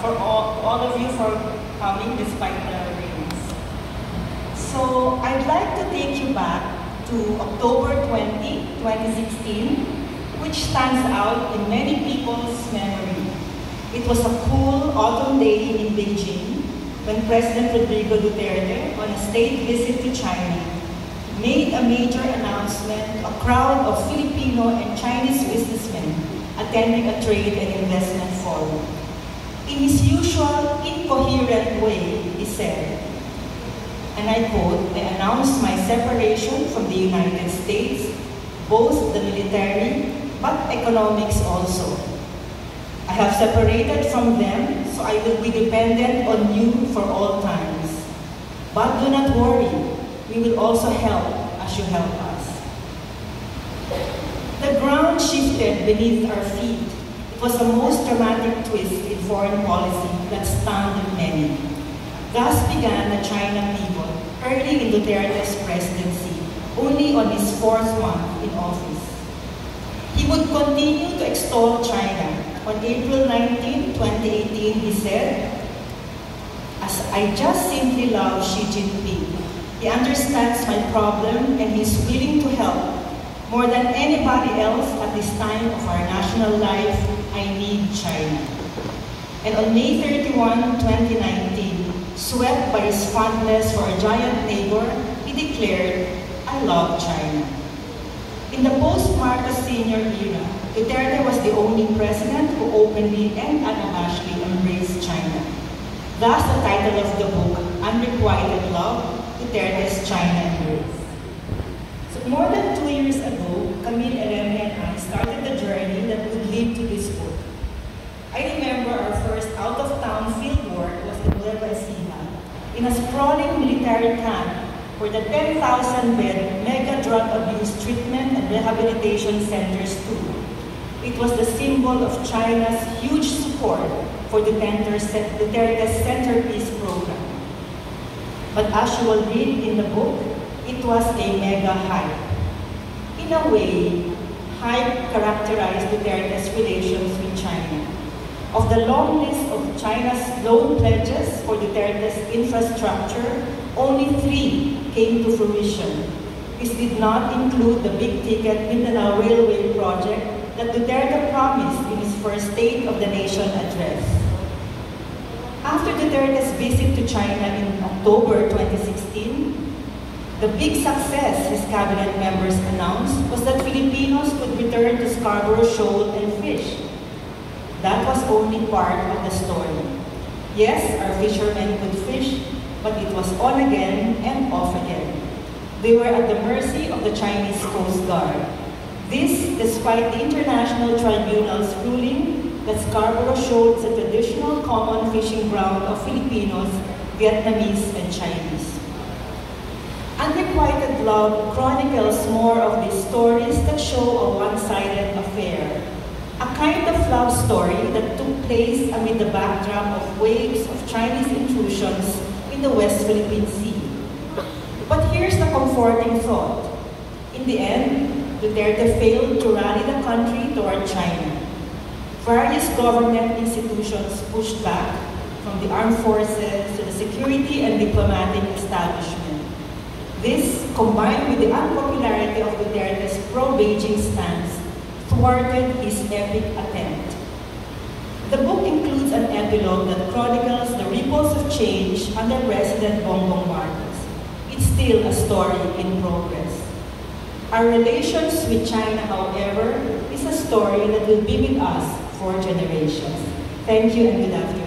for all of you for coming despite the rains. So I'd like to take you back to October 20, 2016, which stands out in many people's memory. It was a cool autumn day in Beijing when President Rodrigo Duterte, on a state visit to China, made a major announcement to a crowd of Filipino and Chinese businessmen attending a trade and investment forum. In his usual incoherent way, he said, and I quote, "I announce my separation from the United States, both the military, but economics also. I have separated from them, so I will be dependent on you for all times. But do not worry, we will also help as you help us." The ground shifted beneath our feet. It was the most dramatic twist in foreign policy that stunned many. Thus began the China pivot early in Duterte's presidency, only on his fourth month in office. He would continue to extol China. On April 19, 2018, he said, "As I just simply love Xi Jinping. He understands my problem and he's willing to help. More than anybody else at this time of our national life, I need China." And on May 31, 2019, swept by his fondness for a giant neighbor, he declared, "I love China." In the post-Marcos Sr. era, Duterte was the only president who openly and unabashedly embraced China. Thus the title of the book, Unrequited Love, Duterte's China Embrace. So more than 2 years ago, Camille, Eremi, and I started the journey that would lead to this book. I remember our first out-of-town field work was in Nueva Ecija, in a sprawling military camp where the 10,000-bed mega drug abuse treatment and rehabilitation centers stood. It was the symbol of China's huge support for Duterte's centerpiece program. But as you will read in the book, it was a mega hype. In a way, hype characterized Duterte's relations with China. Of the long list of China's loan pledges for Duterte's infrastructure, only 3 came to fruition. This did not include the big-ticket Mindanao Railway project that Duterte promised in his first State of the Nation address. After Duterte's visit to China in October 2016, the big success his cabinet members announced was that Filipinos could return to Scarborough Shoal and fish. That was only part of the story. Yes, our fishermen could fish, but it was on again and off again. They were at the mercy of the Chinese Coast Guard. This, despite the International Tribunal's ruling that Scarborough Shoal is a traditional common fishing ground of Filipinos, Vietnamese, and Chinese. Unrequited Love chronicles more of these stories that show a one-sided affair. A kind of love story that took place amid the backdrop of waves of Chinese intrusions in the West Philippine Sea. But here's the comforting thought. In the end, Duterte failed to rally the country toward China. Various government institutions pushed back, from the armed forces to the security and diplomatic establishment. This, combined with the unpopularity of Duterte's pro-Beijing stance, thwarted his epic attempt. The book includes an epilogue that chronicles the ripples of change under President Bongbong Marcos. It's still a story in progress. Our relations with China, however, is a story that will be with us for generations. Thank you and good afternoon.